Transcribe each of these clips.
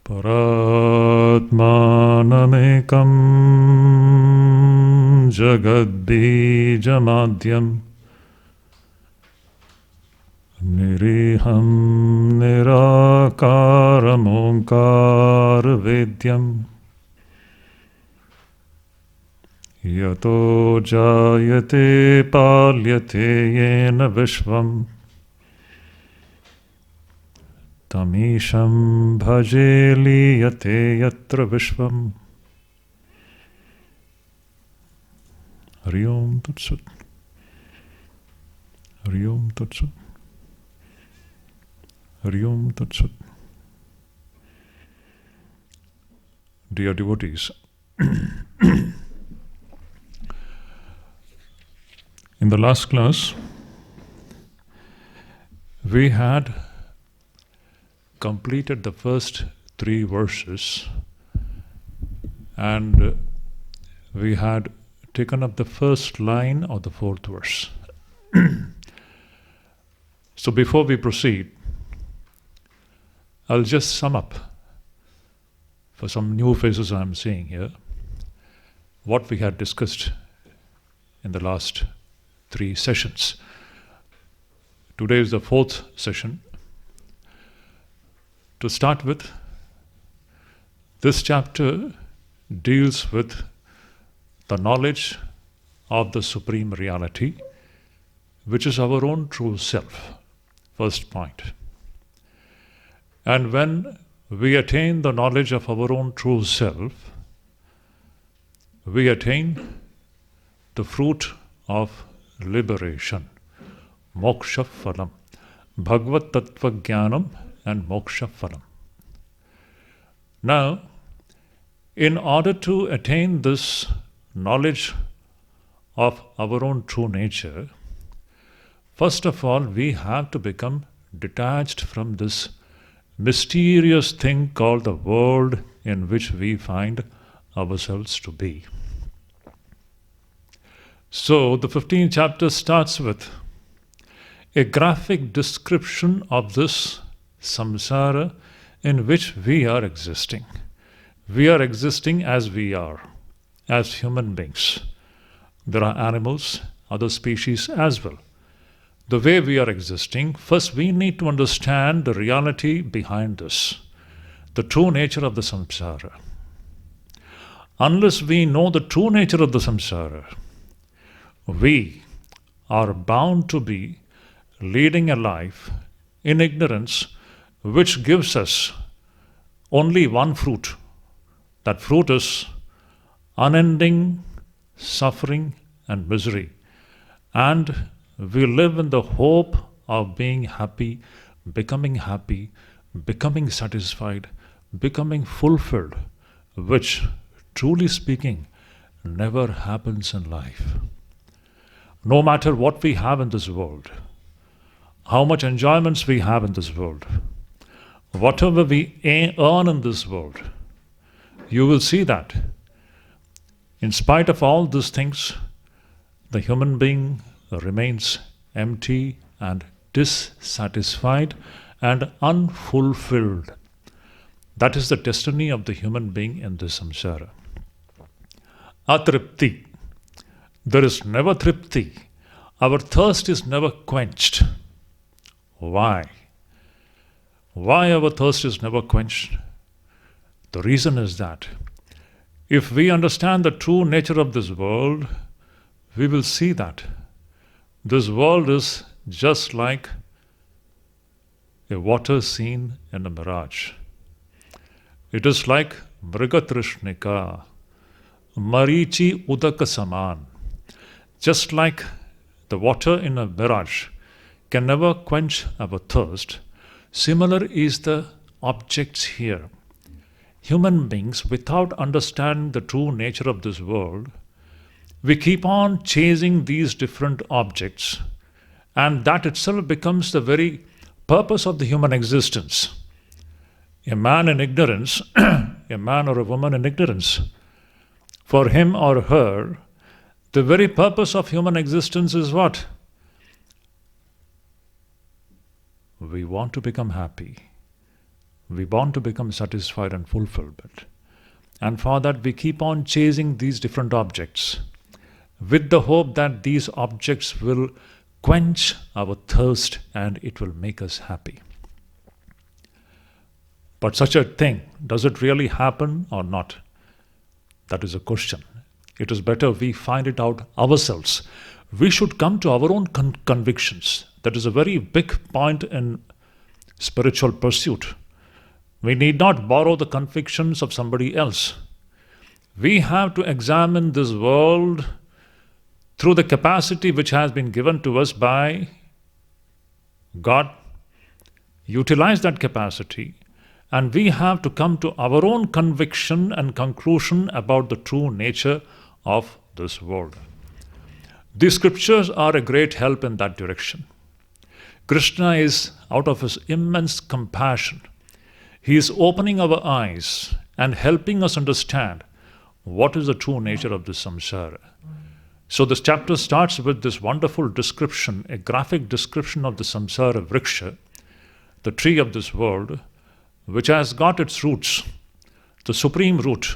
Paratmanamekam jagadbijamadyam niriham nirakaram onkar vedyam yato jayate palyate yena vishvam tamisham bhaje liyate yatra vishvam. Hari Om Tat Sat. Hari Om Tat Sat. Hari Om Tat Sat. Dear devotees, in the last class, we had completed the first 3 verses and we had taken up the first line of the 4th verse. So before we proceed, I'll just sum up for some new faces I'm seeing here what we had discussed in the last 3 sessions. Today is the 4th session. To start with, this chapter deals with the knowledge of the Supreme Reality, which is our own true self. First point. And when we attain the knowledge of our own true self, we attain the fruit of liberation, moksha phalam, bhagavad tattva jnanam and moksha phalam. Now, in order to attain this knowledge of our own true nature, first of all, we have to become detached from this mysterious thing called the world in which we find ourselves to be. So, the 15th chapter starts with a graphic description of this samsara in which we are existing. We are existing as we are, as human beings. There are animals, other species as well. The way we are existing, first we need to understand the reality behind this, the true nature of the samsara. Unless we know the true nature of the samsara, we are bound to be leading a life in ignorance which gives us only one fruit. That fruit is unending suffering and misery. And we live in the hope of being happy, becoming satisfied, becoming fulfilled, which, truly speaking, never happens in life. No matter what we have in this world, how much enjoyments we have in this world, whatever we earn in this world, you will see that in spite of all these things, the human being remains empty and dissatisfied and unfulfilled. That is the destiny of the human being in this samsara. Atripti. There is never tripti. Our thirst is never quenched. Why? Why our thirst is never quenched? The reason is that if we understand the true nature of this world, we will see that this world is just like a water scene in a mirage. It is like Mrigatrishnika, Marichi Udaka Saman. Just like the water in a mirage can never quench our thirst, similar is the objects here. Human beings, without understanding the true nature of this world, we keep on chasing these different objects, and that itself becomes the very purpose of the human existence. A man in ignorance, a man or a woman in ignorance, for him or her, the very purpose of human existence is what? We want to become happy. We want to become satisfied and fulfilled. And for that, we keep on chasing these different objects with the hope that these objects will quench our thirst and it will make us happy. But such a thing, does it really happen or not? That is a question. It is better we find it out ourselves. We should come to our own convictions. That is a very big point in spiritual pursuit. We need not borrow the convictions of somebody else. We have to examine this world through the capacity which has been given to us by God. Utilize that capacity, and we have to come to our own conviction and conclusion about the true nature of this world. The scriptures are a great help in that direction. Krishna is, out of his immense compassion, he is opening our eyes and helping us understand what is the true nature of this samsara. So this chapter starts with this wonderful description, a graphic description of the samsara vriksha, the tree of this world, which has got its roots, the supreme root,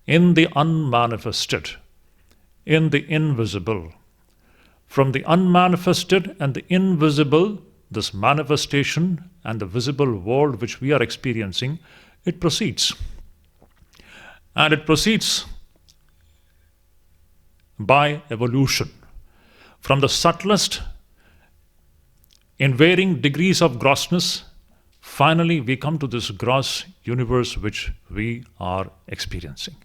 in the unmanifested, in the invisible. From the unmanifested and the invisible, this manifestation and the visible world which we are experiencing, it proceeds. And it proceeds by evolution. From the subtlest, in varying degrees of grossness, finally we come to this gross universe which we are experiencing.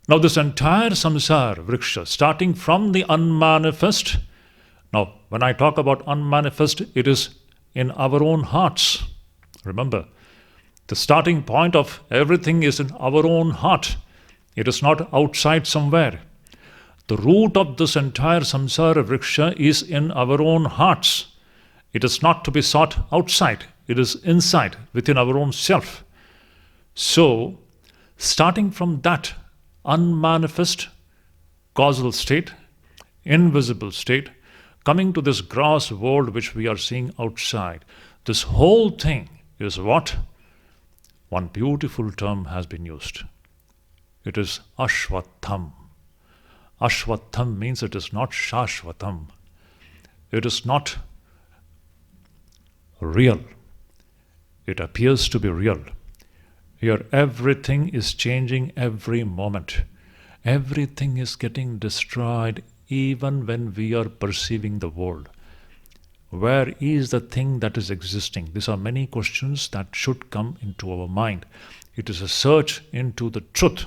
Now this entire samsara vriksha, starting from the unmanifest. Now when I talk about unmanifest, it is in our own hearts. Remember, the starting point of everything is in our own heart. It is not outside somewhere. The root of this entire samsara vriksha is in our own hearts. It is not to be sought outside. It is inside, within our own self. So, starting from that unmanifest causal state, invisible state, coming to this gross world which we are seeing outside, this whole thing is what? One beautiful term has been used. It is ashvatham. Ashvatham means it is not shashvatam. It is not real. It appears to be real. Here everything is changing every moment. Everything is getting destroyed even when we are perceiving the world. Where is the thing that is existing? These are many questions that should come into our mind. It is a search into the truth.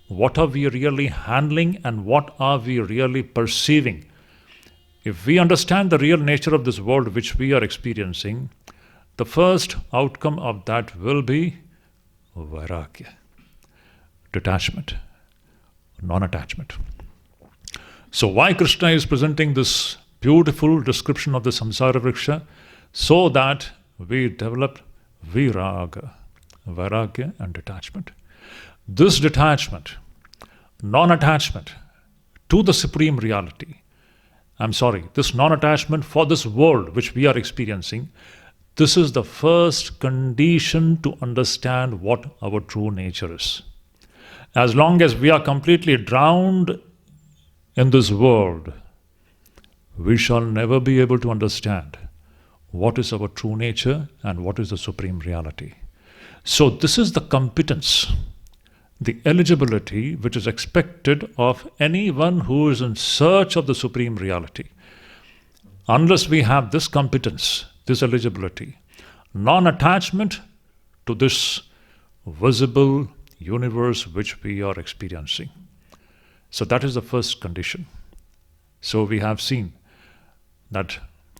What are we really handling and what are we really perceiving? If we understand the real nature of this world which we are experiencing, the first outcome of that will be vairagya, detachment, non-attachment. So why Krishna is presenting this beautiful description of the samsara vriksha? So that we develop vairagya and detachment. This detachment, non-attachment to the supreme reality, this non-attachment for this world which we are experiencing, this is the first condition to understand what our true nature is. As long as we are completely drowned in this world, we shall never be able to understand what is our true nature and what is the supreme reality. So this is the competence, the eligibility which is expected of anyone who is in search of the supreme reality. Unless we have this competence, this eligibility, non-attachment to this visible universe which we are experiencing. So that is the first condition. So we have seen that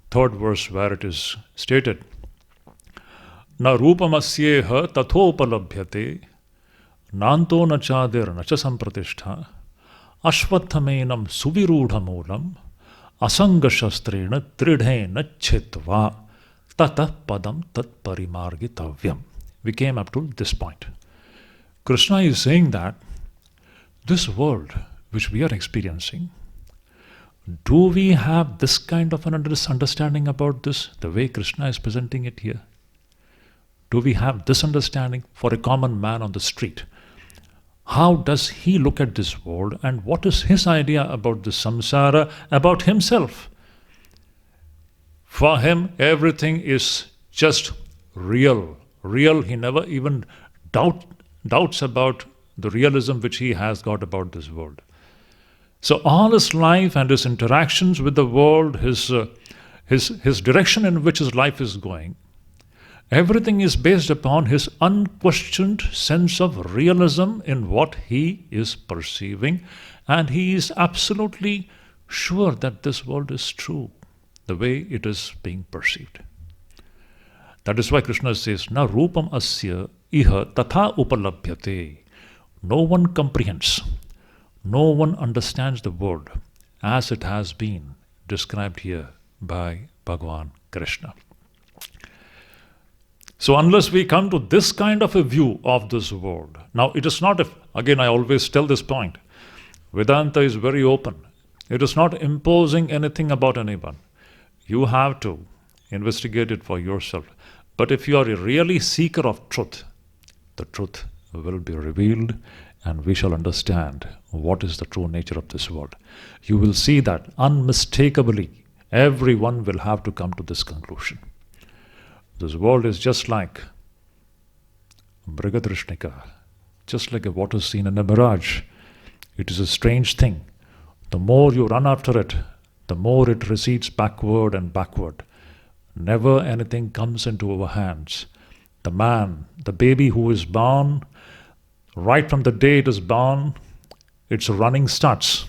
third verse where it is stated, Na rupamasyeha tathopalabhyate nanto na chadir na cha sampratishtha ashvathamenam suvirudhamulam asanga shastrena tridhena chitva tata padam tat parimargitavyam. We came up to this point. Krishna is saying that this world which we are experiencing, do we have this kind of an understanding about this, the way Krishna is presenting it here? Do we have this understanding for a common man on the street? How does he look at this world, and what is his idea about the samsara, about himself? For him, everything is just real. Real, he never even doubts about the realism which he has got about this world. So all his life and his interactions with the world, his direction in which his life is going, everything is based upon his unquestioned sense of realism in what he is perceiving, and he is absolutely sure that this world is true, the way it is being perceived. That is why Krishna says, Na rupam asya iha tatha upalabhyate. No one comprehends, no one understands the world as it has been described here by Bhagavan Krishna. So unless we come to this kind of a view of this world, now it is not, again I always tell this point, Vedanta is very open. It is not imposing anything about anyone. You have to investigate it for yourself. But if you are a really seeker of truth, the truth will be revealed and we shall understand what is the true nature of this world. You will see that unmistakably everyone will have to come to this conclusion. This world is just like Brigadrishnika, just like a water seen in a mirage. It is a strange thing. The more you run after it, the more it recedes backward and backward. Never anything comes into our hands. The man, the baby who is born, right from the day it is born, its running starts.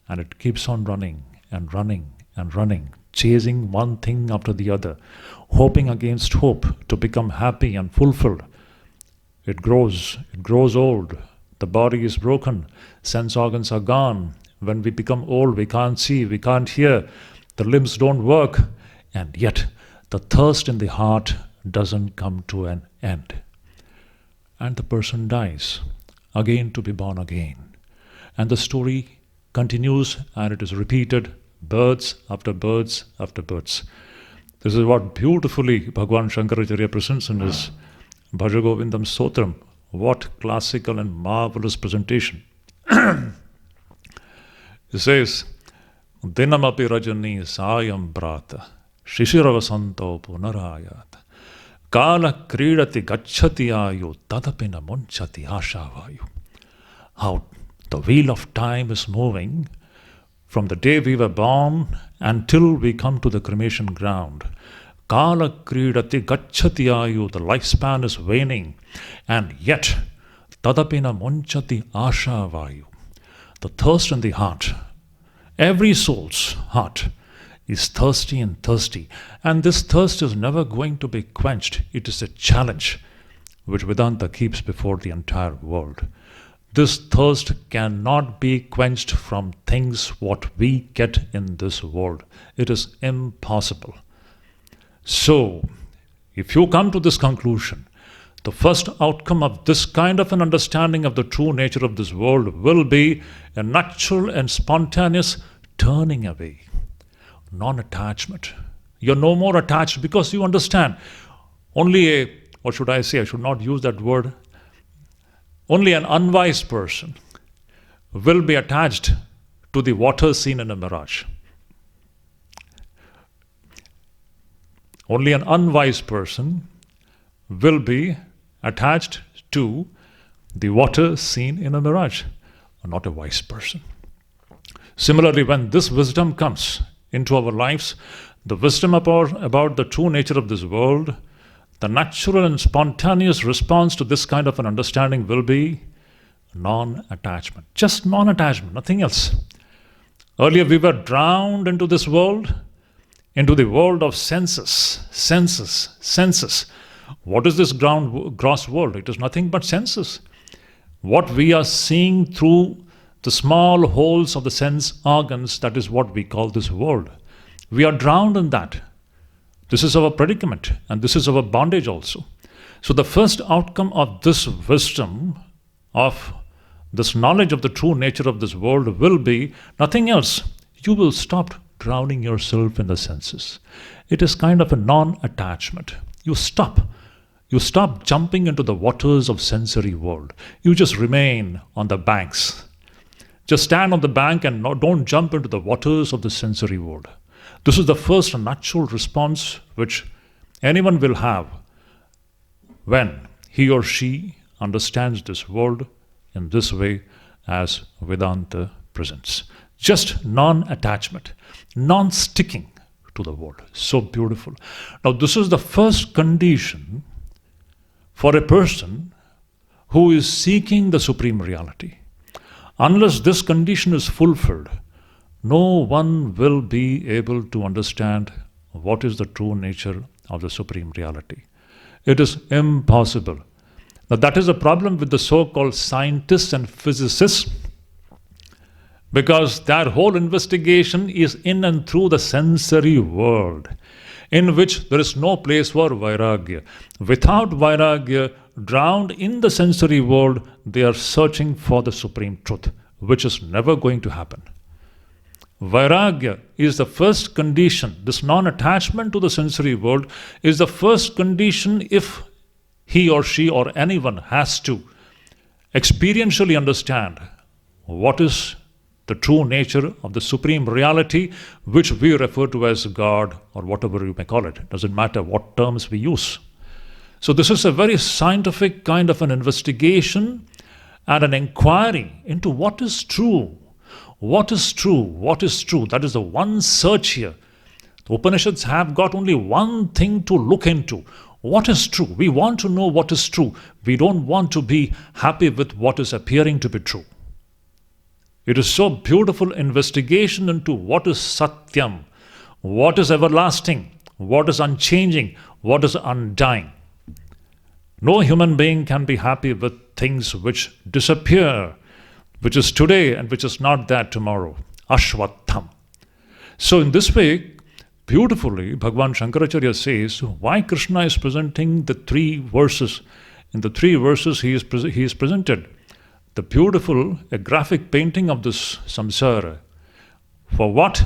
And it keeps on running and running and running, chasing one thing after the other, hoping against hope to become happy and fulfilled. It grows old, the body is broken, sense organs are gone. When we become old, we can't see, we can't hear, the limbs don't work, and yet the thirst in the heart doesn't come to an end. And the person dies, again to be born again. And the story continues and it is repeated, births after births after births. This is what beautifully Bhagavan Shankaracharya presents in his Bhajagovindam Stotram. What classical and marvelous presentation. He says, Dinamapi Rajani Sayam Brata Shishiravasanto Punarayat Kala Kridati Gachati Ayu Tadapina Munchati Ashavayu. How the wheel of time is moving from the day we were born until we come to the cremation ground. Kala Kridati Gachati Ayu, the lifespan is waning, and yet Tadapina Munchati Ashavayu, the thirst in the heart, every soul's heart is thirsty and thirsty, and this thirst is never going to be quenched. It is a challenge which Vedanta keeps before the entire world. This thirst cannot be quenched from things what we get in this world. It is impossible. So, if you come to this conclusion, the first outcome of this kind of an understanding of the true nature of this world will be a natural and spontaneous turning away, non-attachment. You're no more attached because you understand. Only what should I say? I should not use that word. Only an unwise person will be attached to the water seen in a mirage. Only an unwise person will be attached to the water seen in a mirage, not a wise person. Similarly, when this wisdom comes into our lives, the wisdom about the true nature of this world, the natural and spontaneous response to this kind of an understanding will be non-attachment. Just non-attachment, nothing else. Earlier we were drowned into this world, into the world of senses. What is this gross world? It is nothing but senses. What we are seeing through the small holes of the sense organs, that is what we call this world. We are drowned in that. This is our predicament, and this is our bondage also. So the first outcome of this wisdom, of this knowledge of the true nature of this world will be nothing else. You will stop drowning yourself in the senses. It is kind of a non-attachment. You stop. You stop jumping into the waters of sensory world. You just remain on the banks. Just stand on the bank and don't jump into the waters of the sensory world. This is the first natural response which anyone will have when he or she understands this world in this way as Vedanta presents. Just non-attachment, non-sticking to the world. So beautiful. Now, this is the first condition for a person who is seeking the supreme reality. Unless this condition is fulfilled, no one will be able to understand what is the true nature of the supreme reality. It is impossible. Now, that is a problem with the so-called scientists and physicists, because their whole investigation is in and through the sensory world, in which there is no place for vairagya. Without vairagya, drowned in the sensory world, they are searching for the supreme truth, which is never going to happen. Vairagya is the first condition. This non-attachment to the sensory world is the first condition if he or she or anyone has to experientially understand what is the true nature of the supreme reality, which we refer to as God or whatever you may call it. It doesn't matter what terms we use. So this is a very scientific kind of an investigation and an inquiry into what is true. What is true? What is true? That is the one search here. The Upanishads have got only one thing to look into. What is true? We want to know what is true. We don't want to be happy with what is appearing to be true. It is so beautiful investigation into what is Satyam, what is everlasting, what is unchanging, what is undying. No human being can be happy with things which disappear, which is today and which is not there tomorrow. Ashwatham. So in this way, beautifully, Bhagavan Shankaracharya says why Krishna is presenting the three verses. In the three verses he is presented the beautiful, a graphic painting of this samsara. For what?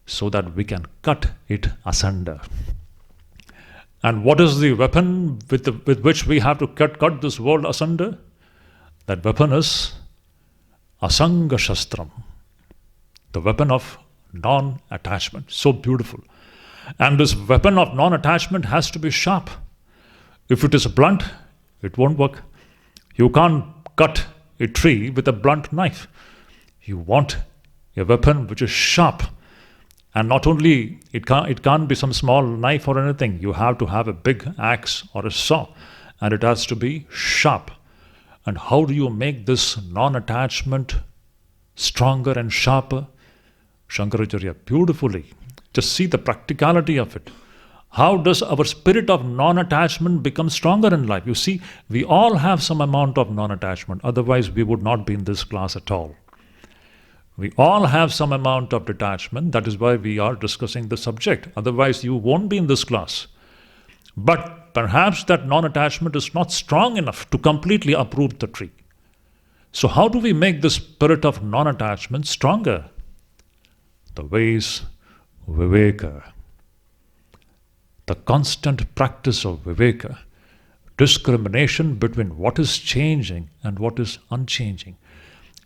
So that we can cut it asunder. And what is the weapon with which we have to cut this world asunder? That weapon is Asanga Shastram, the weapon of non-attachment. So beautiful. And this weapon of non-attachment has to be sharp. If it is blunt, it won't work. You can't cut a tree with a blunt knife. You want a weapon which is sharp. And not only, it can't be some small knife or anything. You have to have a big axe or a saw. And it has to be sharp. And how do you make this non-attachment stronger and sharper? Shankaracharya beautifully. Just see the practicality of it. How does our spirit of non-attachment become stronger in life? You see, we all have some amount of non-attachment. Otherwise, we would not be in this class at all. We all have some amount of detachment. That is why we are discussing the subject. Otherwise, you won't be in this class. But perhaps that non-attachment is not strong enough to completely uproot the tree. So how do we make the spirit of non-attachment stronger? The ways Viveka, the constant practice of Viveka, discrimination between what is changing and what is unchanging,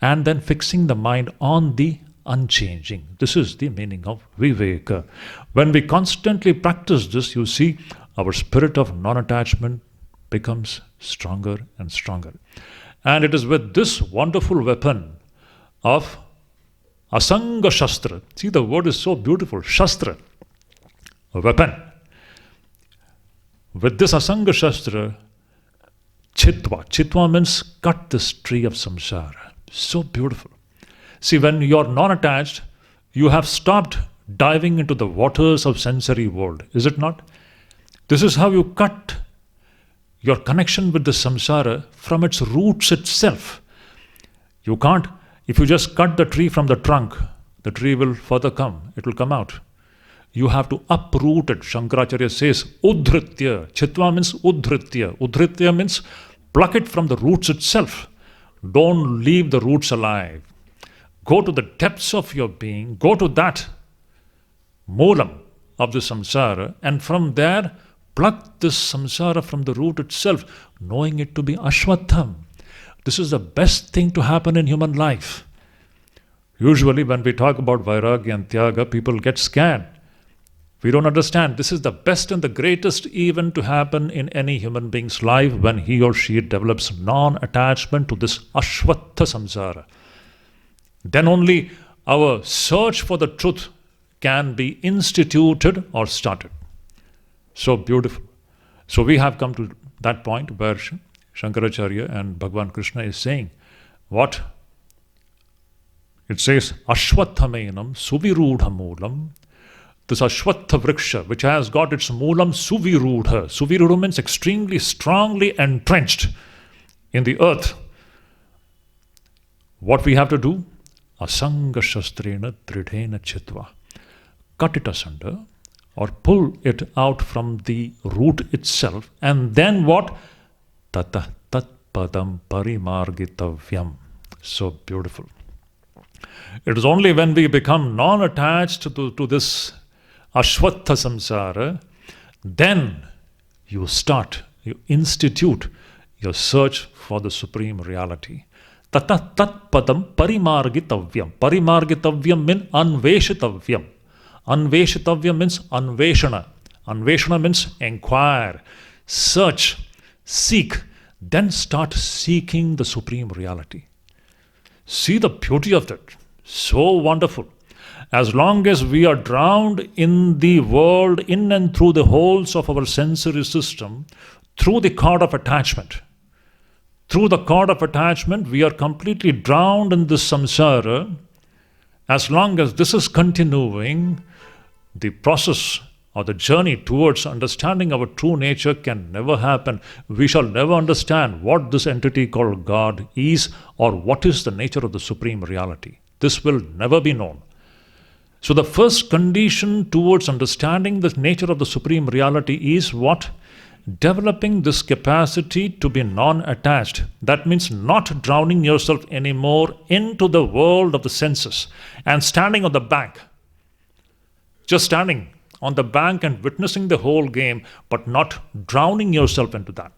and then fixing the mind on the unchanging. This is the meaning of Viveka. When we constantly practice this, you see, our spirit of non-attachment becomes stronger and stronger. And it is with this wonderful weapon of Asanga Shastra. See, the word is so beautiful. Shastra, a weapon. With this Asanga Shastra, Chitva. Chitva means cut this tree of samsara. So beautiful. See, when you are non-attached, you have stopped diving into the waters of sensory world. Is it not? This is how you cut your connection with the samsara from its roots itself. You can't, if you just cut the tree from the trunk, the tree will further come, it will come out. You have to uproot it. Shankaracharya says, Udhritya. Chitva means Udhritya. Udhritya means pluck it from the roots itself. Don't leave the roots alive. Go to the depths of your being, go to that moolam of the samsara, and from there pluck this samsara from the root itself, knowing it to be ashwatham. This is the best thing to happen in human life. Usually when we talk about vairagya and tyaga, people get scared. We don't understand. This is the best and the greatest event to happen in any human being's life when he or she develops non-attachment to this ashwatha samsara. Then only our search for the truth can be instituted or started. So beautiful. So we have come to that point where Shankaracharya and Bhagavan Krishna is saying, what? It says, Ashwathamenam suvirudha moolam. This Ashwatha Vriksha, which has got its moolam suvirudha. Suvirudha means extremely strongly entrenched in the earth. What we have to do? Asanga shastrena tridhena chitva. Cut it asunder or pull it out from the root itself, and then what? Tata tat padam parimargitavyam. So beautiful. It is only when we become non-attached to this Ashwatha samsara, then you institute your search for the supreme reality. Tata tat padam parimargitavyam. Parimargitavyam means anveshitavyam. Anveshitavyam means anveshana. Anveshana means inquire, search, seek. Then start seeking the supreme reality. See the beauty of that. So wonderful. As long as we are drowned in the world, in and through the holes of our sensory system, through the cord of attachment, we are completely drowned in this samsara. As long as this is continuing, the process or the journey towards understanding our true nature can never happen. We shall never understand what this entity called God is, or what is the nature of the supreme reality. This will never be known. So the first condition towards understanding the nature of the supreme reality is what? Developing this capacity to be non-attached. That means not drowning yourself anymore into the world of the senses and standing on the bank. Just standing on the bank and witnessing the whole game, but not drowning yourself into that.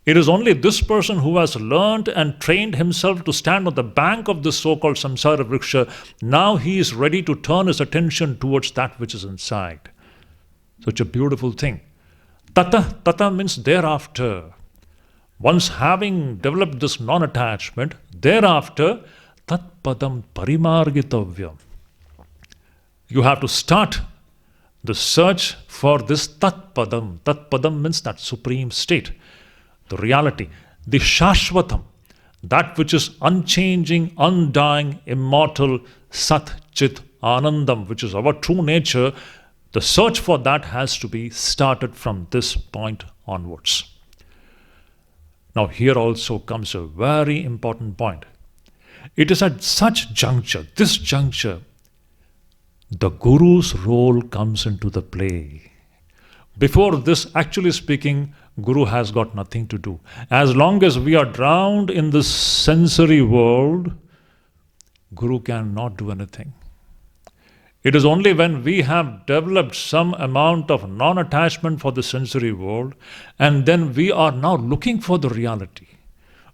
It is only this person who has learned and trained himself to stand on the bank of this so-called samsara vriksha. Now he is ready to turn his attention towards that which is inside. Such a beautiful thing. Tata means thereafter. Once having developed this non-attachment, thereafter, tat padam parimargitavyam. You have to start the search for this tat padam. Tat padam means that supreme state, the reality, the shashvatam, that which is unchanging, undying, immortal, sat chit anandam, which is our true nature. The search for that has to be started from this point onwards. Now here also comes a very important point. It is at such juncture, this juncture, the Guru's role comes into the play. Before this, actually speaking, Guru has got nothing to do. As long as we are drowned in this sensory world, Guru cannot do anything. It is only when we have developed some amount of non-attachment for the sensory world, and then we are now looking for the reality.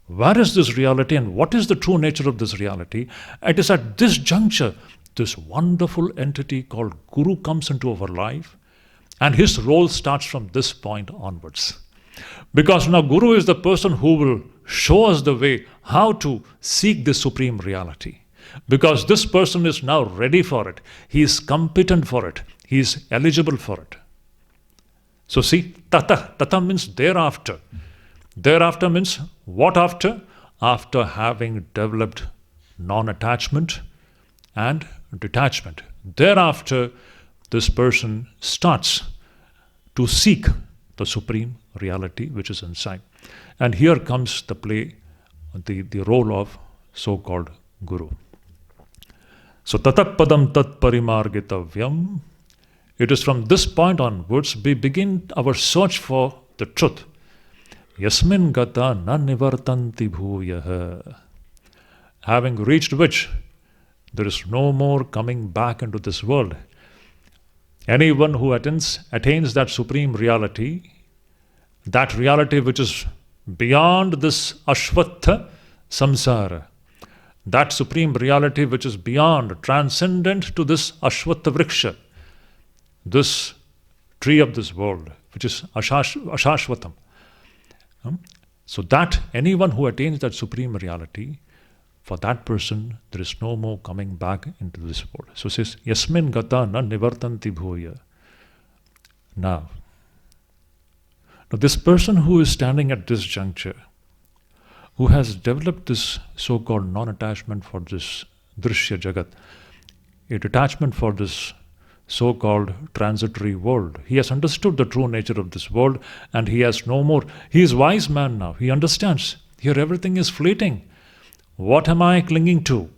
Where is this reality and what is the true nature of this reality? It is at this juncture, this wonderful entity called Guru comes into our life, and his role starts from this point onwards. Because now Guru is the person who will show us the way how to seek this supreme reality. Because this person is now ready for it. He is competent for it. He is eligible for it. So see, tata means thereafter. Thereafter means what after? After having developed non-attachment and detachment. Thereafter, this person starts to seek the supreme reality which is inside. And here comes the play, the role of so-called Guru. So tatapadam tat parimargitavyam. It is from this point onwards we begin our search for the truth. Yasmin gata na nivartanti bhuyah. Having reached which there is no more coming back into this world. Anyone who attains that supreme reality, that reality which is beyond this Ashvatha samsara, that supreme reality which is beyond, transcendent to this Ashvatha vriksha, this tree of this world, which is Ashashvatam. So that anyone who attains that supreme reality, for that person, there is no more coming back into this world. So it says, Yasmin gata na nivartanti bhuya. Now, this person who is standing at this juncture, who has developed this so-called non-attachment for this drishya jagat, a detachment for this so-called transitory world. He has understood the true nature of this world, and he has no more. He is wise man now. He understands. Here everything is fleeting. What am I clinging to?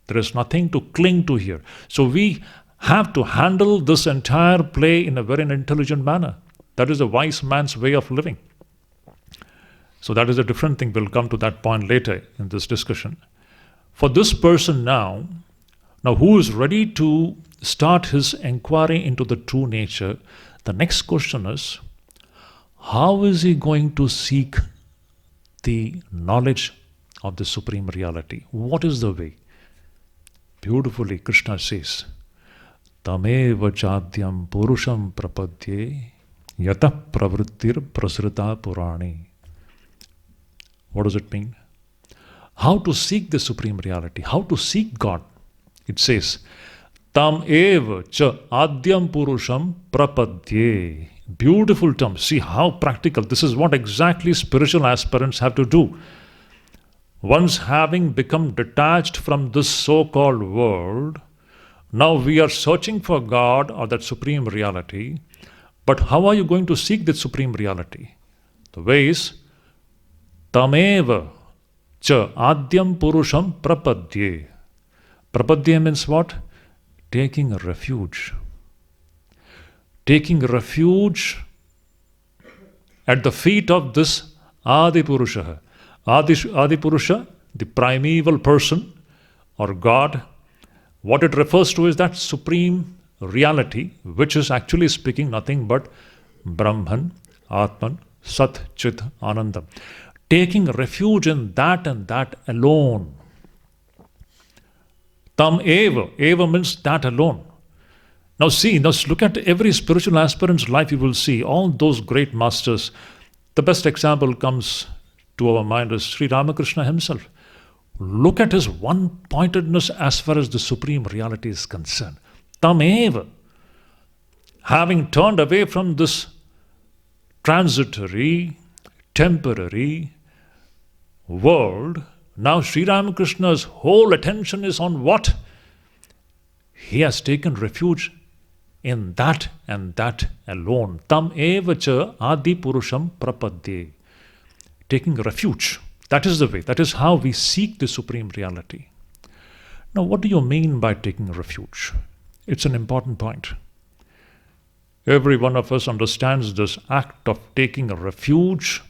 There is nothing to cling to here. So we have to handle this entire play in a very intelligent manner. That is a wise man's way of living. So that is a different thing. We'll come to that point later in this discussion. For this person now who is ready to start his inquiry into the true nature, the next question is, how is he going to seek the knowledge of the supreme reality? What is the way? Beautifully, Krishna says, Tameva chadyam purusham prapadye yata pravrittir prasrita purani. What does it mean? How to seek the supreme reality? How to seek God? It says, Tam eva cha adyam purusham prapadye. Beautiful term. See how practical. This is what exactly spiritual aspirants have to do. Once having become detached from this so-called world, now we are searching for God or that supreme reality. But how are you going to seek that supreme reality? The way is, Tameva cha adyam purusham prapadye. Prapadye means what? Taking refuge. Taking refuge at the feet of this Adi Purusha. Adi Purusha, the primeval person or God, what it refers to is that supreme reality, which is actually speaking nothing but Brahman, Atman, Sat, Chit, Anandam. Taking refuge in that and that alone. Tam eva. Eva means that alone. Now look at every spiritual aspirant's life. You will see all those great masters. The best example comes to our mind is Sri Ramakrishna himself. Look at his one-pointedness as far as the supreme reality is concerned. Tam eva. Having turned away from this transitory, temporary world, now Sri Ramakrishna's whole attention is on what? He has taken refuge in that and that alone. Tam eva cha adi purusham prapadye. Taking refuge. That is the way. That is how we seek the supreme reality. Now, what do you mean by taking refuge? It's an important point. Every one of us understands this act of taking a refuge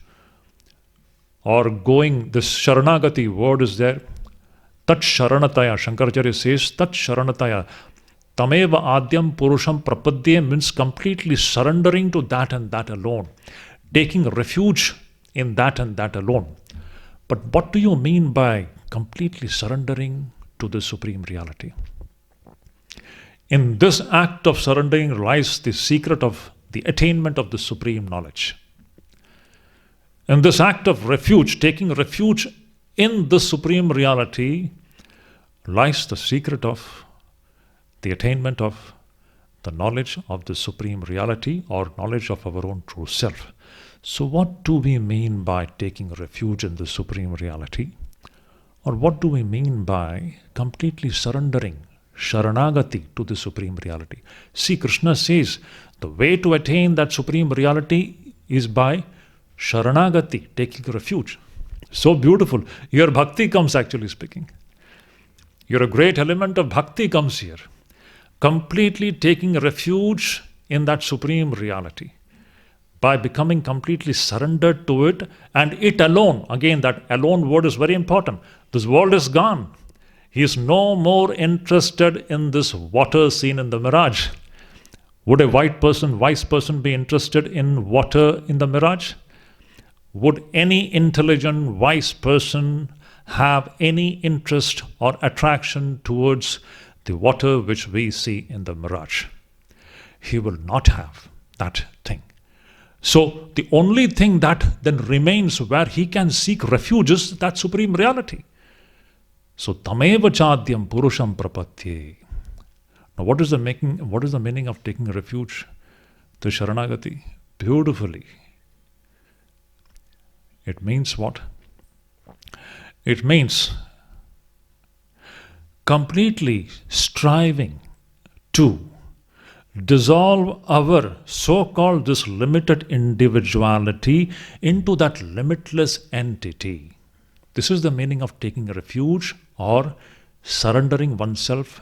or going, this Sharanagati word is there. Tat Sharanataya, Shankaracharya says, Tat Sharanataya. Tameva Adyam Purusham Prapadye means completely surrendering to that and that alone. Taking refuge in that and that alone. But what do you mean by completely surrendering to the supreme reality? In this act of surrendering lies the secret of the attainment of the supreme knowledge. In this act of refuge, taking refuge in the supreme reality, lies the secret of the attainment of the knowledge of the supreme reality or knowledge of our own true self. So what do we mean by taking refuge in the supreme reality? Or what do we mean by completely surrendering, Sharanagati, to the supreme reality? See, Krishna says the way to attain that supreme reality is by Sharanagati, taking refuge. So beautiful. Here bhakti comes, actually speaking. Here a great element of bhakti comes here. Completely taking refuge in that supreme reality. By becoming completely surrendered to it and it alone. Again, that alone word is very important. This world is gone. He is no more interested in this water seen in the mirage. Would a wise person be interested in water in the mirage? Would any intelligent, wise person have any interest or attraction towards the water which we see in the mirage? He will not have that thing. So the only thing that then remains where he can seek refuge is that supreme reality. So tameva chadyam purusham prapatye. Now what is the meaning of taking refuge? The Sharanagati. Beautifully. It means what? It means completely striving to dissolve our so-called this limited individuality into that limitless entity. This is the meaning of taking refuge or surrendering oneself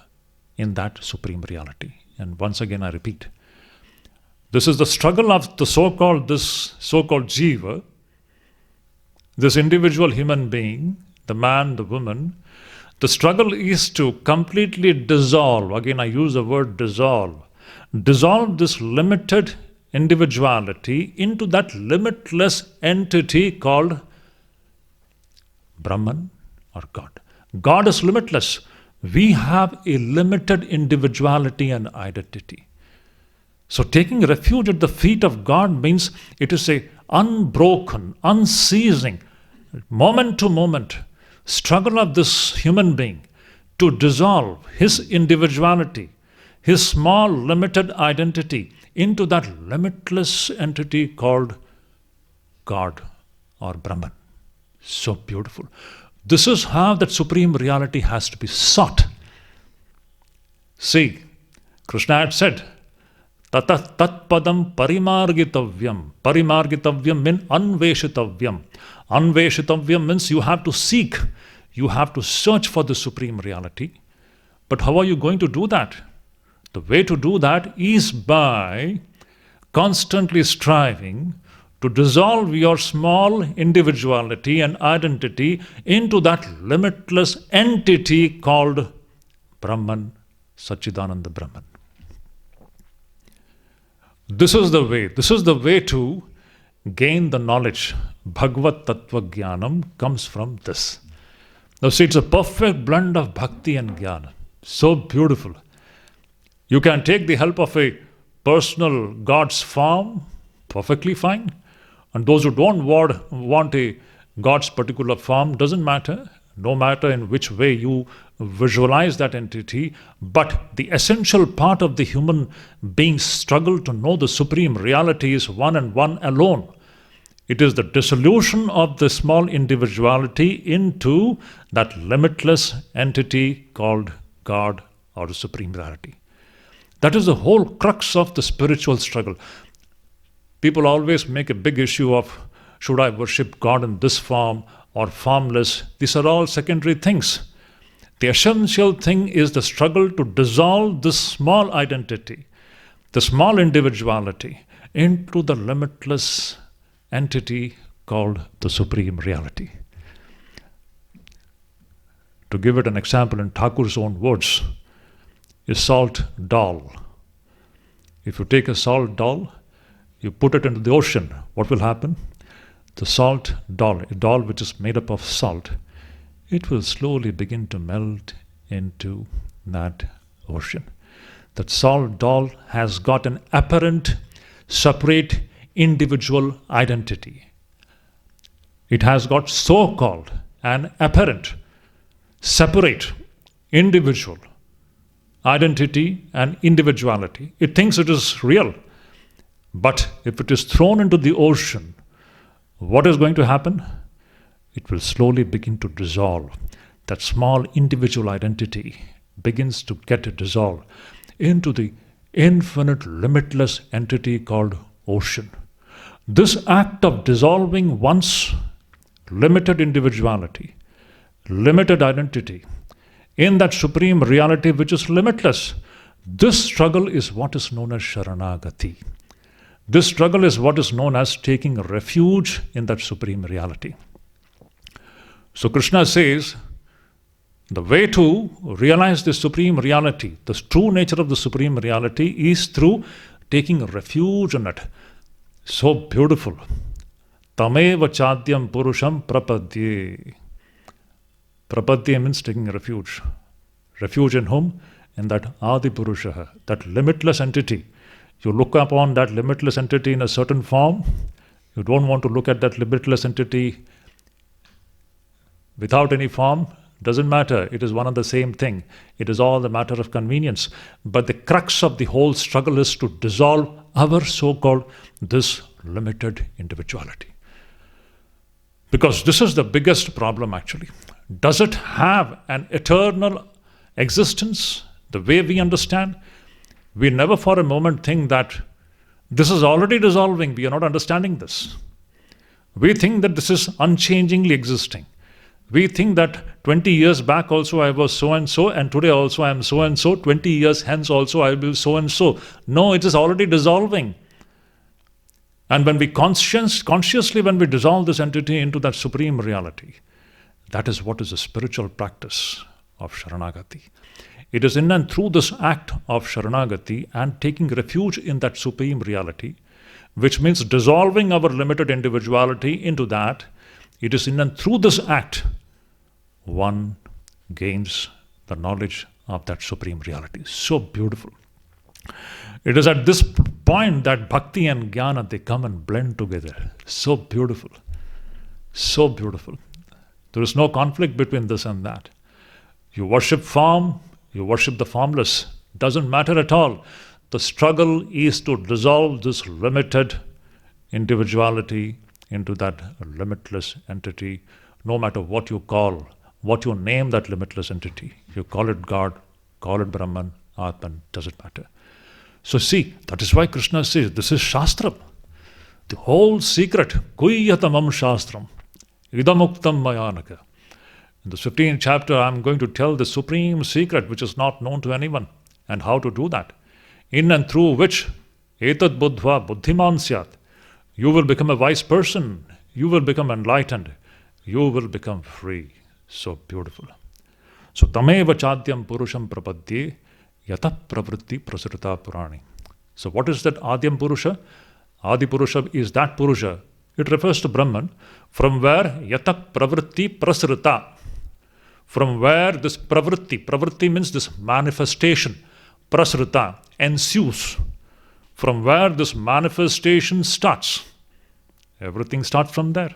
in that supreme reality. And once again I repeat, this is the struggle of the so-called jiva, this individual human being, the man, the woman. The struggle is to completely dissolve, again I use the word dissolve this limited individuality into that limitless entity called Brahman or God. God is limitless. We have a limited individuality and identity. So taking refuge at the feet of God means it is a unbroken, unceasing, moment to moment struggle of this human being to dissolve his individuality, his small limited identity into that limitless entity called God or Brahman. So beautiful. This is how that supreme reality has to be sought. See, Krishna had said, Tata tat padam parimargitavyam. Parimargitavyam means anveshitavyam. Anveshitavyam means you have to seek, you have to search for the supreme reality. But how are you going to do that? The way to do that is by constantly striving to dissolve your small individuality and identity into that limitless entity called Brahman, Satchidananda Brahman. This is the way to gain the knowledge. Bhagavad Tattva Jnanam comes from this. Now see, it's a perfect blend of bhakti and jnana. So beautiful. You can take the help of a personal God's form, perfectly fine. And those who don't want a God's particular form, doesn't matter. No matter in which way you visualize that entity, but the essential part of the human being's struggle to know the supreme reality is one and one alone. It is the dissolution of the small individuality into that limitless entity called God or the supreme reality. That is the whole crux of the spiritual struggle. People always make a big issue of, should I worship God in this form or formless? These are all secondary things. The essential thing is the struggle to dissolve this small identity, the small individuality, into the limitless entity called the supreme reality. To give it an example in Thakur's own words, a salt doll. If you take a salt doll, you put it into the ocean, what will happen? The salt doll, a doll which is made up of salt, it will slowly begin to melt into that ocean. That salt doll has got an apparent, separate, individual identity. It has got so-called an apparent, separate, individual identity and individuality. It thinks it is real. But if it is thrown into the ocean, what is going to happen? It will slowly begin to dissolve. That small individual identity begins to get dissolved into the infinite, limitless entity called ocean. This act of dissolving one's limited individuality, limited identity, in that supreme reality which is limitless, this struggle is what is known as Sharanagati. This struggle is what is known as taking refuge in that supreme reality. So Krishna says, the way to realize the supreme reality, the true nature of the supreme reality, is through taking refuge in it. So beautiful. Tameva chadyam purusham prapadye. Prapadye means taking refuge. Refuge in whom? In that Adi Purusha, that limitless entity. You look upon that limitless entity in a certain form. You don't want to look at that limitless entity without any form. Doesn't matter. It is one and the same thing. It is all a matter of convenience. But the crux of the whole struggle is to dissolve our so-called this limited individuality. Because this is the biggest problem actually. Does it have an eternal existence the way we understand? We never for a moment think that this is already dissolving. We are not understanding this. We think that this is unchangingly existing. We think that 20 years back also I was so and so, and today also I am so and so. 20 years hence also I will so and so. No, it is already dissolving. And when we consciously when we dissolve this entity into that supreme reality, that is what is the spiritual practice of Sharanagati. It is in and through this act of Sharanagati and taking refuge in that supreme reality, which means dissolving our limited individuality into that. It is in and through this act one gains the knowledge of that supreme reality. So beautiful. It is at this point that bhakti and jnana, they come and blend together. So beautiful. So beautiful. There is no conflict between this and that. You worship form, you worship the formless. Doesn't matter at all. The struggle is to dissolve this limited individuality into that limitless entity, no matter what you call, what you name that limitless entity. You call it God, call it Brahman, Atman, doesn't matter. So see, that is why Krishna says, this is Shastram. The whole secret, Guhyatamam Shastram, Idamuktam Mayanaka. In the 15th chapter, I am going to tell the supreme secret which is not known to anyone and how to do that. In and through which, Etad Buddhva Buddhiman Syat, you will become a wise person, you will become enlightened, you will become free. So beautiful. So Tameva Chadyam Purusham Prapadye Yata Pravritti Prasrita Purani. So what is that Adyam Purusha? Adi Purusha is that Purusha. It refers to Brahman, from where Yata Pravritti Prasrita. From where this pravritti means this manifestation, prasrita, ensues. From where this manifestation starts. Everything starts from there.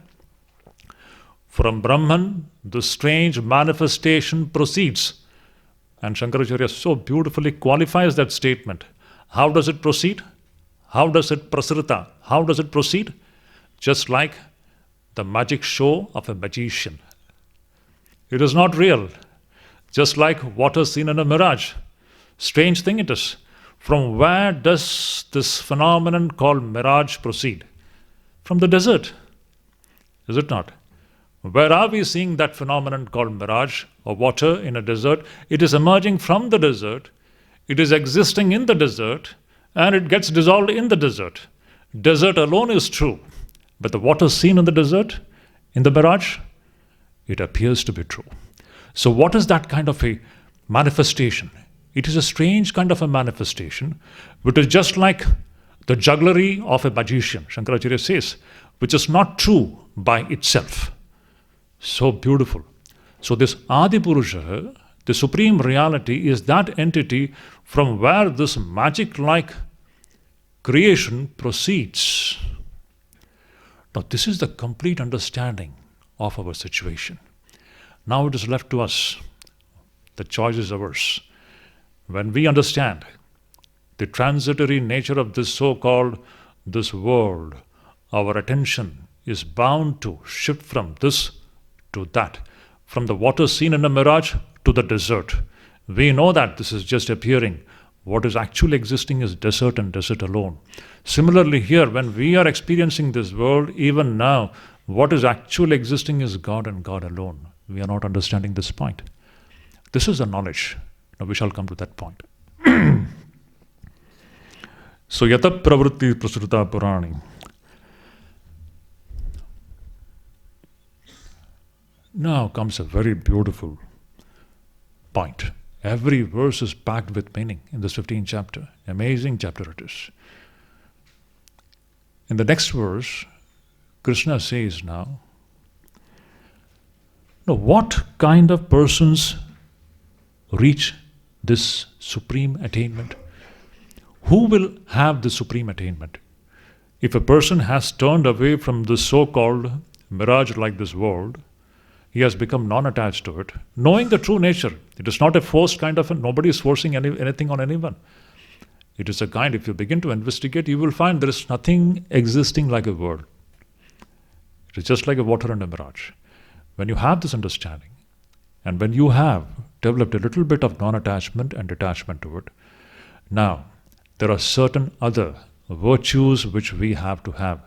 From Brahman, the strange manifestation proceeds. And Shankaracharya so beautifully qualifies that statement. How does it proceed? How does it prasrita? How does it proceed? Just like the magic show of a magician. It is not real. Just like water seen in a mirage. Strange thing it is. From where does this phenomenon called mirage proceed? From the desert. Is it not? Where are we seeing that phenomenon called mirage or water in a desert? It is emerging from the desert. It is existing in the desert and it gets dissolved in the desert. Desert alone is true. But the water seen in the desert, in the mirage, it appears to be true. So what is that kind of a manifestation? It is a strange kind of a manifestation, which is just like the jugglery of a magician, Shankaracharya says, which is not true by itself. So beautiful. So this Adi Purusha, the supreme reality, is that entity from where this magic-like creation proceeds. Now this is the complete understanding of our situation. Now it is left to us. The choice is ours. When we understand the transitory nature of this so-called this world, our attention is bound to shift from this to that, from the water seen in a mirage to the desert. We know that this is just appearing. What is actually existing is desert and desert alone. Similarly here, when we are experiencing this world, even now, what is actually existing is God and God alone. We are not understanding this point. This is the knowledge. Now we shall come to that point. So Yata Pravritti Prasruta Purani. Now comes a very beautiful point. Every verse is packed with meaning in this 15th chapter. Amazing chapter it is. In the next verse, Krishna says now, what kind of persons reach this supreme attainment? Who will have the supreme attainment? If a person has turned away from the so-called mirage like this world, he has become non-attached to it, knowing the true nature. It is not a forced kind of, nobody is forcing anything on anyone. It is a kind, if you begin to investigate, you will find there is nothing existing like a world. It is just like a water and a mirage. When you have this understanding, and when you have developed a little bit of non-attachment and detachment to it, now there are certain other virtues which we have to have,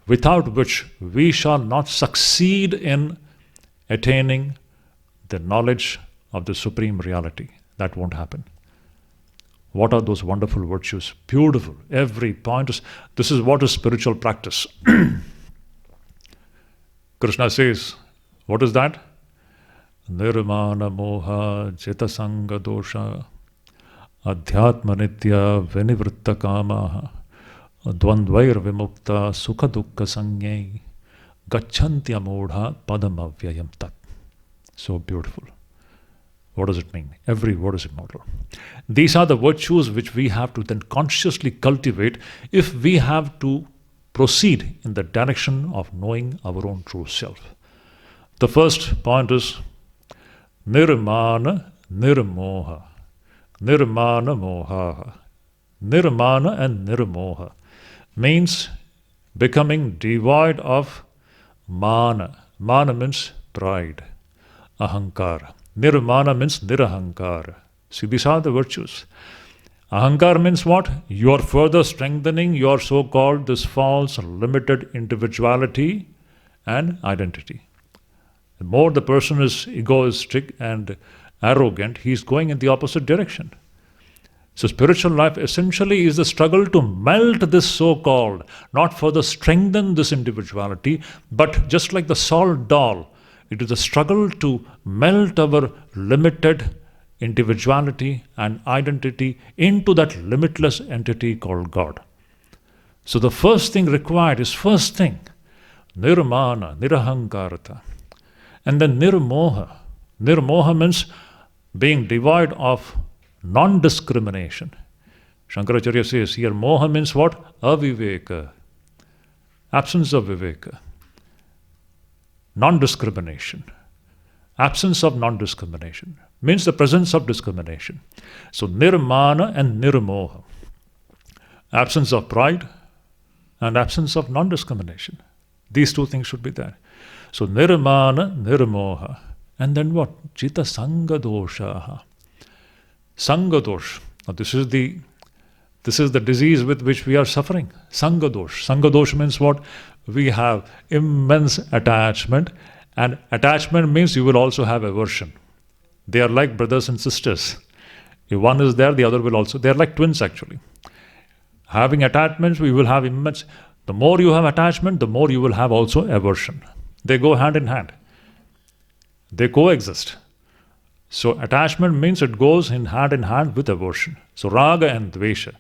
without which we shall not succeed in attaining the knowledge of the supreme reality. That won't happen. What are those wonderful virtues? Beautiful. Every point is, this is what is spiritual practice. Krishna says, what is that? Nirmana moha jita sanga dosha adhyatma nitya vinivritta kamaha dvandvair vimukta sukha dukkha sanyai gacchantya modha padam avyayam tat. So beautiful. What does it mean? Every word is immortal. These are the virtues which we have to then consciously cultivate if we have to proceed in the direction of knowing our own true self. The first point is Nirmana Nirmoha. Nirmana Moha. Nirmana and Nirmoha means becoming devoid of mana. Mana means pride, ahankara. Nirmana means nirahankara. See, these are the virtues. Ahankara means what? You are further strengthening your so-called this false limited individuality and identity. The more the person is egoistic and arrogant, he is going in the opposite direction. So spiritual life essentially is the struggle to melt this so-called, not further strengthen this individuality, but just like the salt doll, it is a struggle to melt our limited individuality and identity into that limitless entity called God. So the first thing required is nirmana, nirahankarata. And then nirmoha. Nirmoha means being devoid of non-discrimination. Shankaracharya says here, moha means what? Aviveka. Absence of viveka. Non-discrimination. Absence of non-discrimination means the presence of discrimination. So nirmana and nirmoha. Absence of pride and absence of non-discrimination. These two things should be there. So nirmana, nirmoha. And then what? Jita sanga dosha. Sanga dosh. Now this is the disease with which we are suffering. Sanga dosh. Sanga dosh means what? We have immense attachment, and attachment means you will also have aversion. They are like brothers and sisters. If one is there, the other will also. They are like twins actually. Having attachments, we will have immense. The more you have attachment, the more you will have also aversion. They go hand in hand. They coexist. So attachment means it goes in hand with aversion. So raga and dvesha.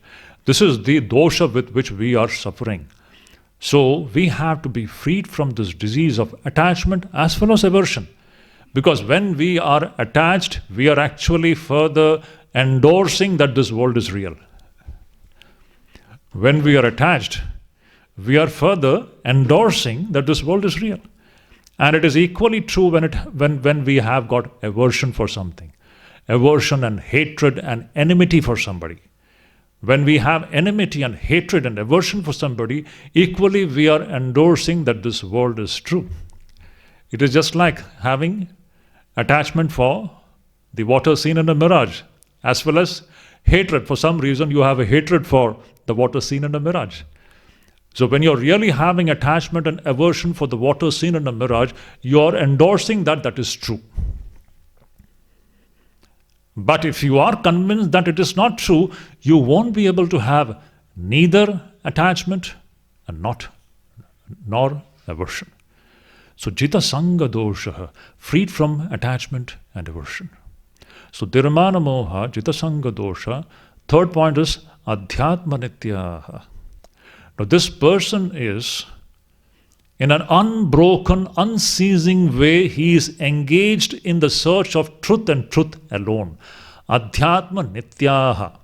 This is the dosha with which we are suffering. So we have to be freed from this disease of attachment as well as aversion. Because when we are attached, we are actually further endorsing that this world is real. When we are attached, we are further endorsing that this world is real. And it is equally true when we have got aversion for something. Aversion and hatred and enmity for somebody. When we have enmity and hatred and aversion for somebody, equally we are endorsing that this world is true. It is just like having attachment for the water seen in a mirage, as well as hatred. For some reason you have a hatred for the water seen in a mirage. So when you're really having attachment and aversion for the water seen in a mirage, you're endorsing that is true. But if you are convinced that it is not true, you won't be able to have neither attachment and nor aversion. So jita sanga dosha, freed from attachment and aversion. So dirmana moha, jita sanga dosha. Third point is adhyatma nityaha. Now this person is, in an unbroken, unceasing way, he is engaged in the search of truth and truth alone. Adhyatma nityaha.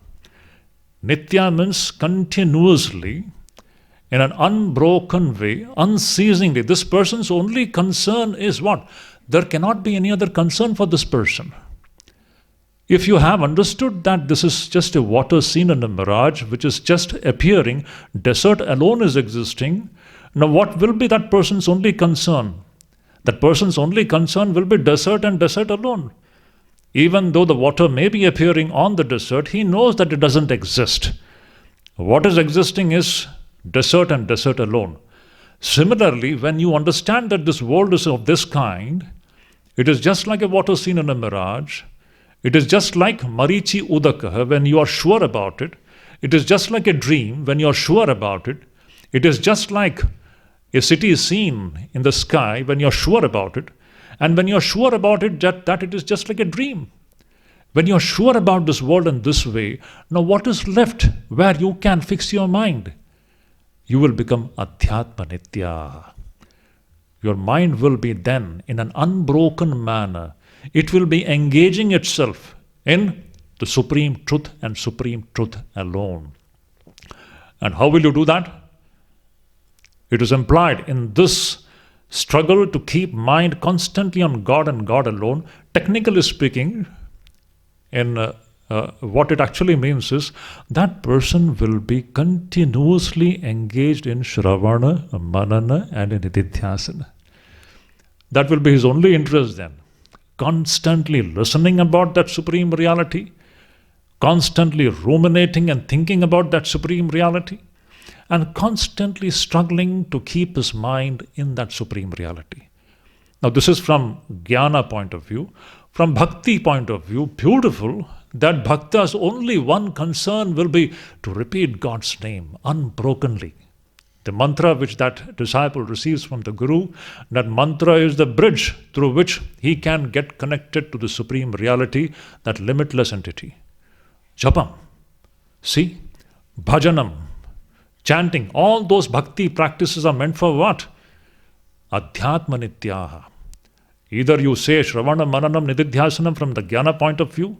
Nitya means continuously, in an unbroken way, unceasingly. This person's only concern is what? There cannot be any other concern for this person. If you have understood that this is just a water scene and a mirage which is just appearing, desert alone is existing, now what will be that person's only concern? That person's only concern will be desert and desert alone. Even though the water may be appearing on the desert, he knows that it doesn't exist. What is existing is desert and desert alone. Similarly, when you understand that this world is of this kind, it is just like a water scene in a mirage. It is just like Marichi Udaka when you are sure about it. It is just like a dream when you are sure about it. It is just like a city seen in the sky when you are sure about it. And when you are sure about it, that it is just like a dream. When you are sure about this world in this way, now what is left where you can fix your mind? You will become Adhyatma Nitya. Your mind will be then in an unbroken manner. It will be engaging itself in the supreme truth and supreme truth alone. And how will you do that? It is implied in this struggle to keep mind constantly on God and God alone. Technically speaking, in what it actually means is that person will be continuously engaged in Shravana, Manana and in Nididhyasana. That will be his only interest then. Constantly listening about that supreme reality, constantly ruminating and thinking about that supreme reality, and constantly struggling to keep his mind in that supreme reality. Now this is from Jnana point of view. From Bhakti point of view, beautiful that Bhakta's only one concern will be to repeat God's name unbrokenly. The mantra which that disciple receives from the Guru, that mantra is the bridge through which he can get connected to the supreme reality, that limitless entity. Japam, see, bhajanam, chanting, all those bhakti practices are meant for what? Adhyatma nityaha. Either you say Shravana, Mananam, Nididhyasanam from the Jnana point of view,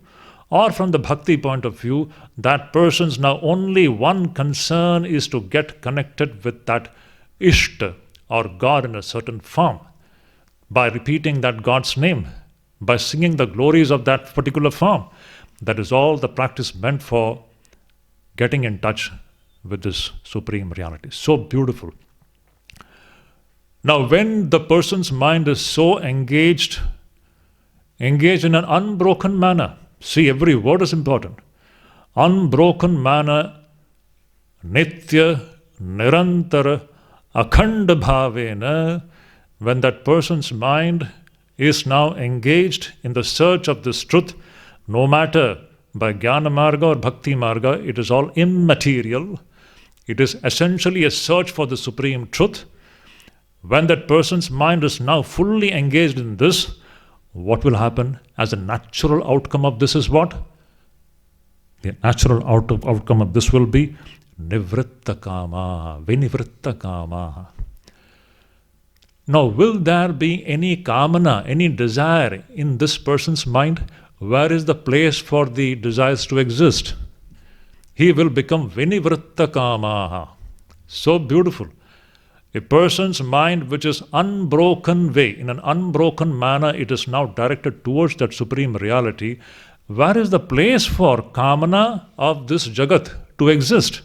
or from the bhakti point of view, that person's now only one concern is to get connected with that Ishta or God in a certain form. By repeating that God's name, by singing the glories of that particular form. That is all the practice meant for getting in touch with this supreme reality. So beautiful. Now when the person's mind is so engaged in an unbroken manner, see, every word is important. Unbroken manner, nitya, nirantara, akhanda bhavena, when that person's mind is now engaged in the search of this truth, no matter by Jnana Marga or Bhakti Marga, it is all immaterial. It is essentially a search for the supreme truth. When that person's mind is now fully engaged in this, what will happen as a natural outcome of this is what? The natural outcome of this will be nivritta kama, vinivritta kama. Now, will there be any kamana, any desire in this person's mind? Where is the place for the desires to exist? He will become vinivritta kama. So beautiful. A person's mind which is unbroken way, in an unbroken manner, it is now directed towards that supreme reality. Where is the place for kamana of this jagat to exist?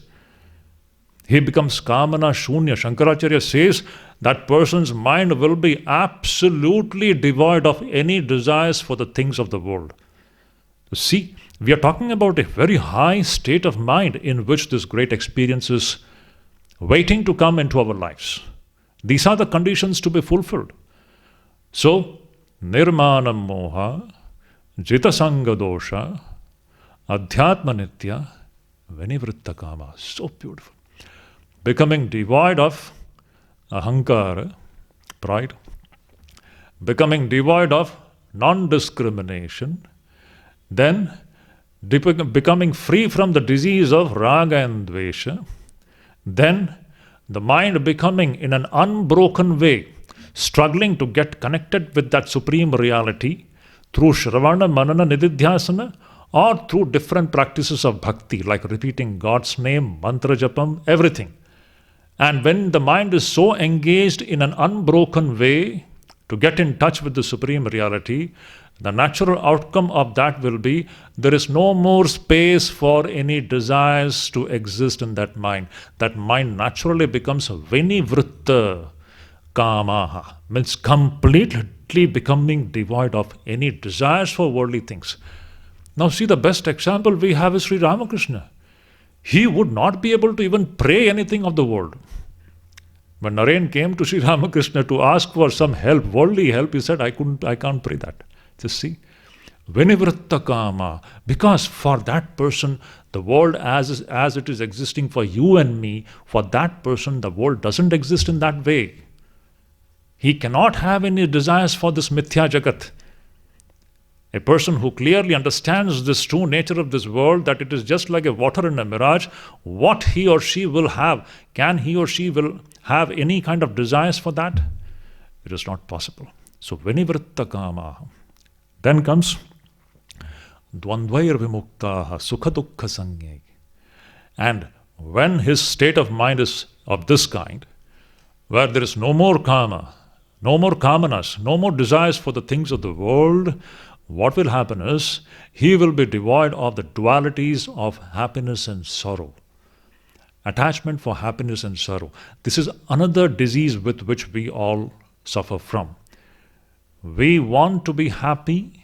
He becomes kamana shunya. Shankaracharya says that person's mind will be absolutely devoid of any desires for the things of the world. See, we are talking about a very high state of mind in which this great experience is waiting to come into our lives. These are the conditions to be fulfilled. So, nirmanam moha, jitasanga dosha, adhyatma nitya, vinivritta kama. So beautiful. Becoming devoid of ahankara, pride, becoming devoid of non-discrimination, then becoming free from the disease of raga and dvesha, then the mind becoming in an unbroken way, struggling to get connected with that supreme reality through Shravana, Manana, Nididhyasana, or through different practices of bhakti, like repeating God's name, mantra japam, everything. And when the mind is so engaged in an unbroken way to get in touch with the supreme reality, the natural outcome of that will be there is no more space for any desires to exist in that mind. That mind naturally becomes vinivritta kamaha, means completely becoming devoid of any desires for worldly things. Now see, the best example we have is Sri Ramakrishna. He would not be able to even pray anything of the world. When Naren came to Sri Ramakrishna to ask for some help, worldly help, he said, I can't pray that. Just see. Vinivritta kama. Because for that person, the world as it is existing for you and me, for that person, the world doesn't exist in that way. He cannot have any desires for this mithya jagat. A person who clearly understands this true nature of this world, that it is just like a water in a mirage, what he or she will have, can he or she will have any kind of desires for that? It is not possible. So, vinivritta kama. Then comes dvandvair vimuktaha sukha dukkha sanye. And when his state of mind is of this kind, where there is no more kama, no more kamanas, no more desires for the things of the world, what will happen is he will be devoid of the dualities of happiness and sorrow. Attachment for happiness and sorrow. This is another disease with which we all suffer from. We want to be happy,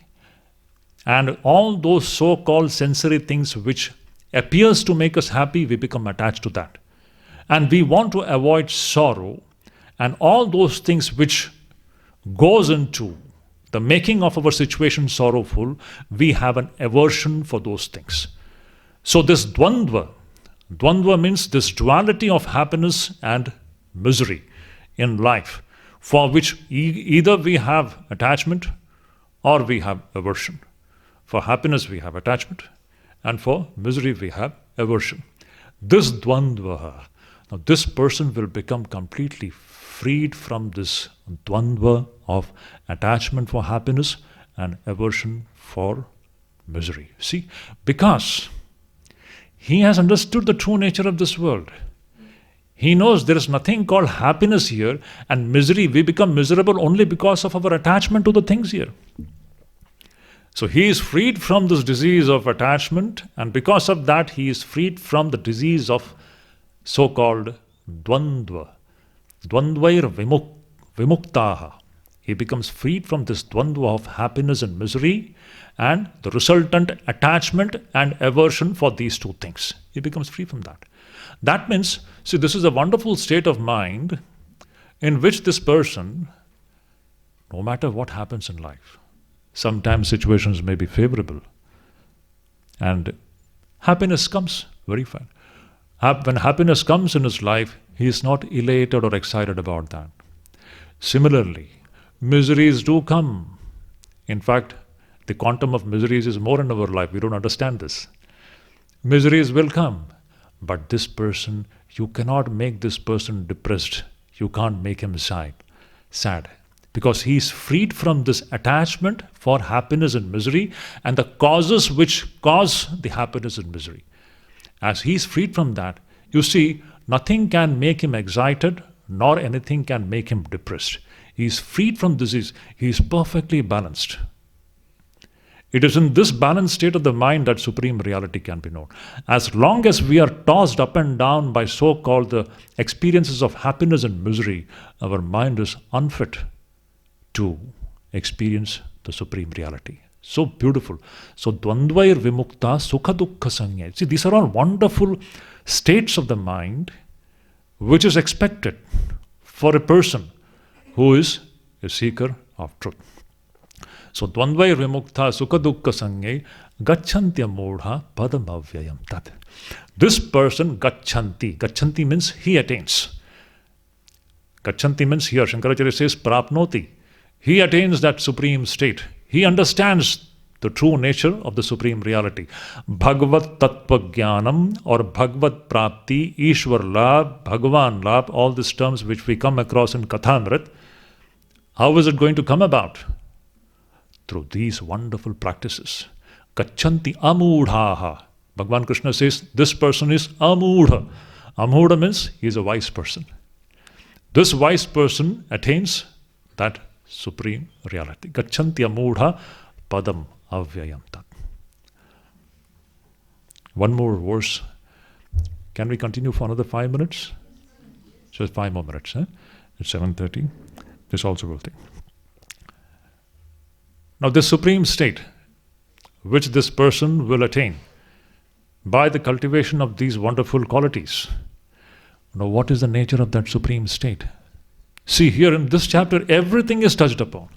and all those so-called sensory things which appears to make us happy, we become attached to that. And we want to avoid sorrow, and all those things which goes into the making of our situation sorrowful, we have an aversion for those things. So this dvandva means this duality of happiness and misery in life, for which either we have attachment or we have aversion. For happiness we have attachment, and for misery we have aversion. This dvandva, now this person will become completely freed from this dvandva of attachment for happiness and aversion for misery. See, because he has understood the true nature of this world. He knows there is nothing called happiness here, and misery, we become miserable only because of our attachment to the things here. So he is freed from this disease of attachment, and because of that he is freed from the disease of so-called dvandva. Dvandvair vimuktaha. He becomes freed from this dvandva of happiness and misery and the resultant attachment and aversion for these two things. He becomes free from that. That means, see, this is a wonderful state of mind in which this person, no matter what happens in life, sometimes situations may be favorable and happiness comes, very fine. When happiness comes in his life, he is not elated or excited about that. Similarly, miseries do come. In fact, the quantum of miseries is more in our life. We don't understand this. Miseries will come. But this person, you cannot make this person depressed. You can't make him sad. Because he is freed from this attachment for happiness and misery and the causes which cause the happiness and misery. As he is freed from that, you see, nothing can make him excited, nor anything can make him depressed. He is freed from disease. He is perfectly balanced. It is in this balanced state of the mind that supreme reality can be known. As long as we are tossed up and down by so-called the experiences of happiness and misery, our mind is unfit to experience the supreme reality. So beautiful. So dvandvair vimukta sukha dukkha sanya. See, these are all wonderful states of the mind which is expected for a person who is a seeker of truth. So dvandvair vimukta sukha dukkha sanya gacchantya modha padamavyayam tat. This person gachanti means he attains. Gachanti means here Shankaracharya says prapnoti. He attains that supreme state. He understands the true nature of the Supreme Reality. Bhagavat Tattva Jnanam or Bhagavat Prapti, Ishwar Labh, Bhagavan Labh, all these terms which we come across in Kathamrit, how is it going to come about? Through these wonderful practices. Gachanti amudhaha. Bhagavan Krishna says, this person is amudha. Amudha means he is a wise person. This wise person attains that Supreme Reality. Gachanti amudha padam avyayam tat. One more verse. Can we continue for another 5 minutes? Just 5 more minutes. It's 7:30. This also will take. Now this supreme state, which this person will attain by the cultivation of these wonderful qualities. Now what is the nature of that supreme state? See, here in this chapter, everything is touched upon.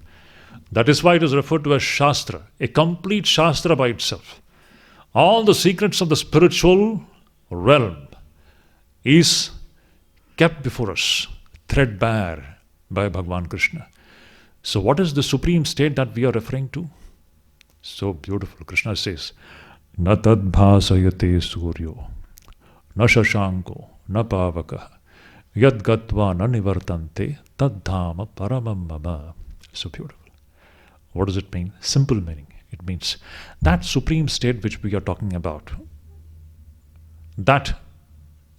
That is why it is referred to as Shastra, a complete Shastra by itself. All the secrets of the spiritual realm is kept before us, threadbare by Bhagavan Krishna. So what is the supreme state that we are referring to? So beautiful. Krishna says, Na tad bhasayate suryo, na shashanko, na pavaka, yad gatva na nivartante, tad dhama paramam mama. So beautiful. What does it mean? Simple meaning. It means that supreme state which we are talking about, that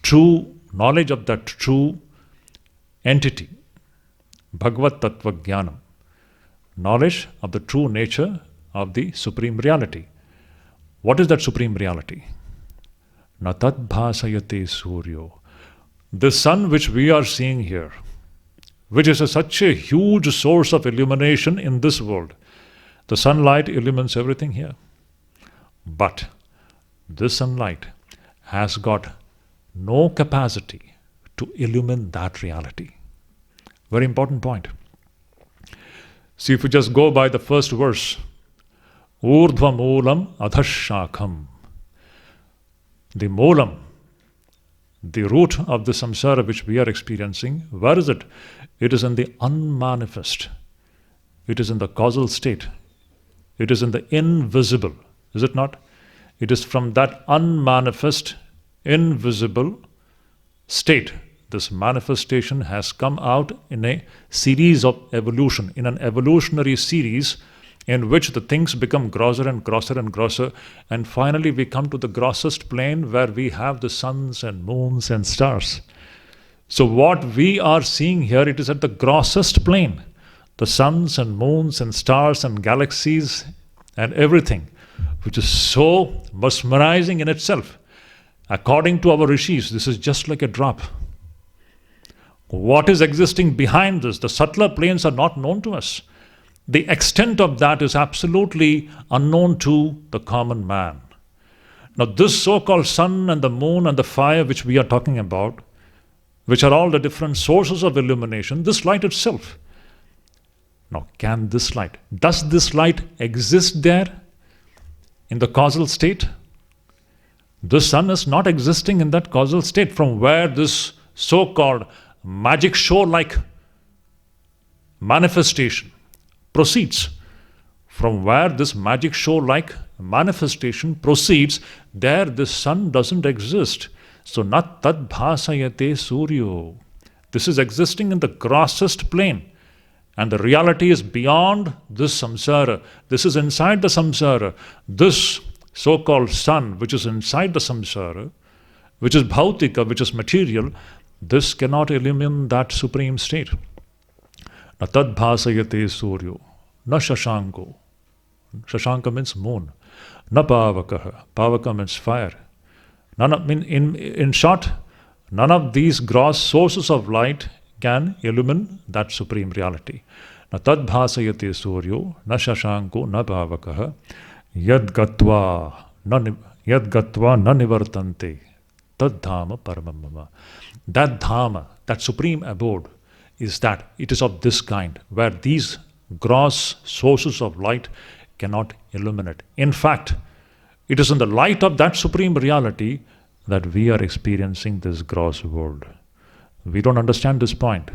true knowledge of that true entity, Bhagavat Tattva Jnanam, knowledge of the true nature of the Supreme Reality. What is that Supreme Reality? Na tad bhasayate suryo. The sun which we are seeing here, which is such a huge source of illumination in this world. The sunlight illumines everything here. But this sunlight has got no capacity to illumine that reality. Very important point. See, if you just go by the first verse, Urdhva Moolam Adhashakam. The Moolam, the root of the samsara which we are experiencing, where is it? It is in the unmanifest. It is in the causal state. It is in the invisible. Is it not? It is from that unmanifest, invisible state. This manifestation has come out in a series of evolution, in an evolutionary series in which the things become grosser and grosser and grosser, and finally we come to the grossest plane where we have the suns and moons and stars. So what we are seeing here, it is at the grossest plane. The suns and moons and stars and galaxies and everything, which is so mesmerizing in itself. According to our rishis, this is just like a drop. What is existing behind this? The subtler planes are not known to us. The extent of that is absolutely unknown to the common man. Now this so-called sun and the moon and the fire which we are talking about, which are all the different sources of illumination, this light itself. Now does this light exist there in the causal state? The sun is not existing in that causal state from where this so-called magic show-like manifestation proceeds. From where this magic show-like manifestation proceeds, there the sun doesn't exist. So, nat tad bhasayate suryo. This is existing in the grossest plane. And the reality is beyond this samsara. This is inside the samsara. This so-called sun, which is inside the samsara, which is bhautika, which is material, this cannot illumine that supreme state. Na tad bhasayate suryo, na shashanko. Shashanka means moon. Na pavakaha. Pavaka means fire. In short, none of these gross sources of light can illumine that supreme reality. Na tad bhasayate suryo, na shashanko, na pavakaha, yad gatva na nivartante, tad dhama paramam mama. That dhama, that supreme abode, is that it is of this kind, where these gross sources of light cannot illuminate. In fact, it is in the light of that supreme reality that we are experiencing this gross world. We don't understand this point.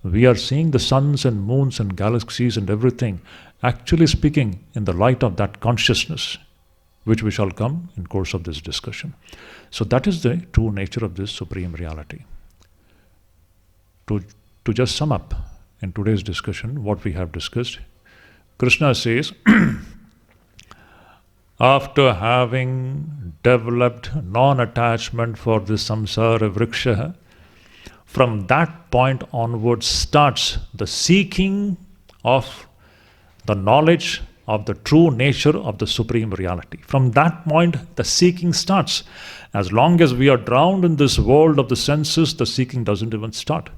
We are seeing the suns and moons and galaxies and everything actually speaking in the light of that consciousness, which we shall come in course of this discussion. So that is the true nature of this supreme reality. To just sum up in today's discussion what we have discussed, Krishna says, after having developed non-attachment for the samsara vriksha, from that point onwards starts the seeking of the knowledge of the true nature of the supreme reality. From that point, the seeking starts. As long as we are drowned in this world of the senses, the seeking doesn't even start.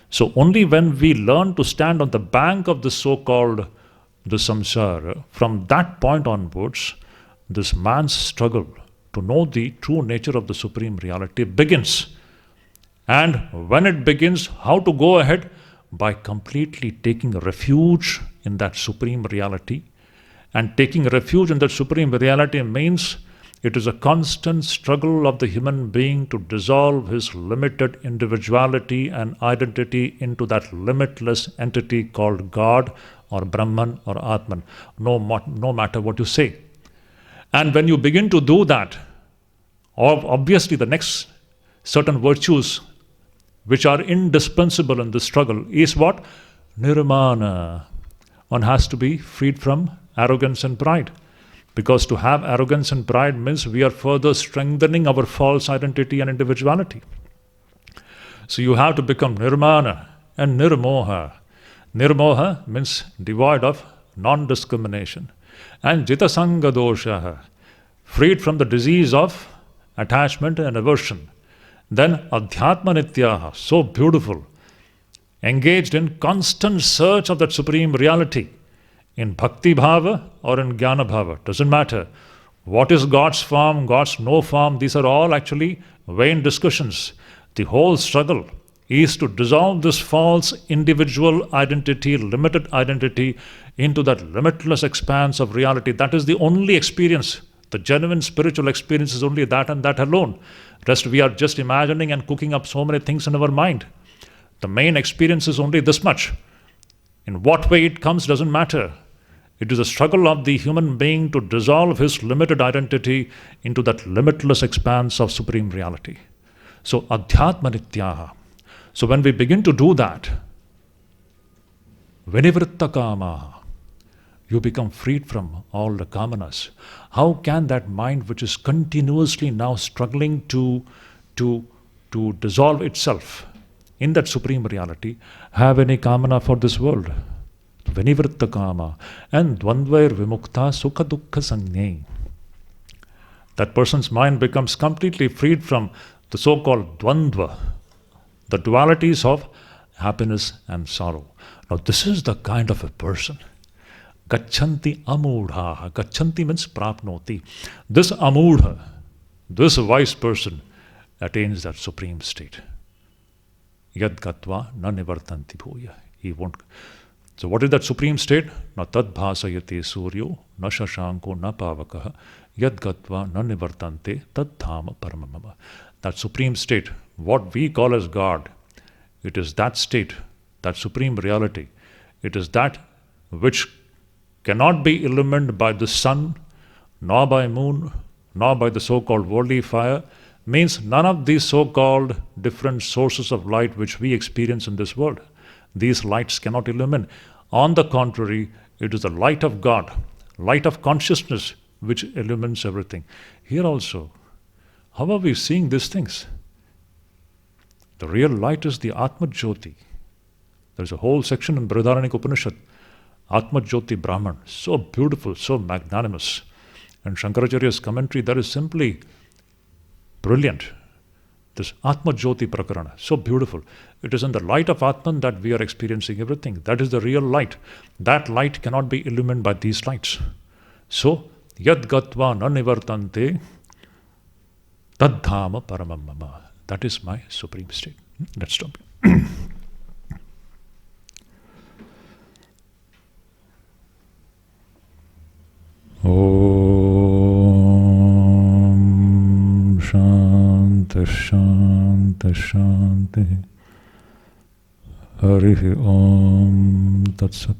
So only when we learn to stand on the bank of the so-called the samsara, from that point onwards, this man's struggle to know the true nature of the supreme reality begins. And when it begins, how to go ahead? By completely taking refuge in that supreme reality. And taking refuge in that supreme reality means it is a constant struggle of the human being to dissolve his limited individuality and identity into that limitless entity called God or Brahman or Atman, no matter what you say. And when you begin to do that, obviously the next certain virtues which are indispensable in this struggle is what? Nirmana. One has to be freed from arrogance and pride. Because to have arrogance and pride means we are further strengthening our false identity and individuality. So you have to become nirmana and nirmoha. Nirmoha means devoid of non-discrimination. And jitasanga dosha, freed from the disease of attachment and aversion. Then adhyatma nityaha, so beautiful, engaged in constant search of that supreme reality. In bhakti bhava or in jnana bhava, doesn't matter. What is God's form, God's no form, these are all actually vain discussions. The whole struggle is to dissolve this false individual identity, limited identity, into that limitless expanse of reality. That is the only experience. The genuine spiritual experience is only that and that alone. Rest we are just imagining and cooking up so many things in our mind. The main experience is only this much. In what way it comes doesn't matter. It is a struggle of the human being to dissolve his limited identity into that limitless expanse of supreme reality. So, adhyatma nityaha. So when we begin to do that, vinivritta kama, you become freed from all the kamanas. How can that mind which is continuously now struggling to dissolve itself in that supreme reality have any kamana for this world? Vinivritta kama and dvandvair vimukta sukha dukkha sanye. That person's mind becomes completely freed from the so-called dvandva, the dualities of happiness and sorrow. Now this is the kind of a person. Gachanti amudha. Gachanti means prapnoti. This amudha, this wise person attains that supreme state. Yad gatva na nivartanti bhuya. He won't. So what is that supreme state? Na tad bhasayate suryo, na shashanko, na pavakaha, yad gatva na nivartante tad dhama paramamama. That supreme state, what we call as God, it is that state, that supreme reality. It is that which cannot be illumined by the sun, nor by moon, nor by the so-called worldly fire, means none of these so-called different sources of light which we experience in this world. These lights cannot illumine. On the contrary, it is the light of God, light of consciousness, which illumines everything. Here also, how are we seeing these things? The real light is the Atma Jyoti. There is a whole section in Brihadaranyaka Upanishad, Atma Jyoti Brahman, so beautiful, so magnanimous. And Shankaracharya's commentary, that is simply brilliant. This Atma Jyoti Prakarana, so beautiful. It is in the light of Atman that we are experiencing everything. That is the real light. That light cannot be illumined by these lights. So, yad gatva na nivartante tad dhama paramamama. That is my supreme state. Let's stop. Om Shanti Shanti Shanti Hari Om Tat Sat.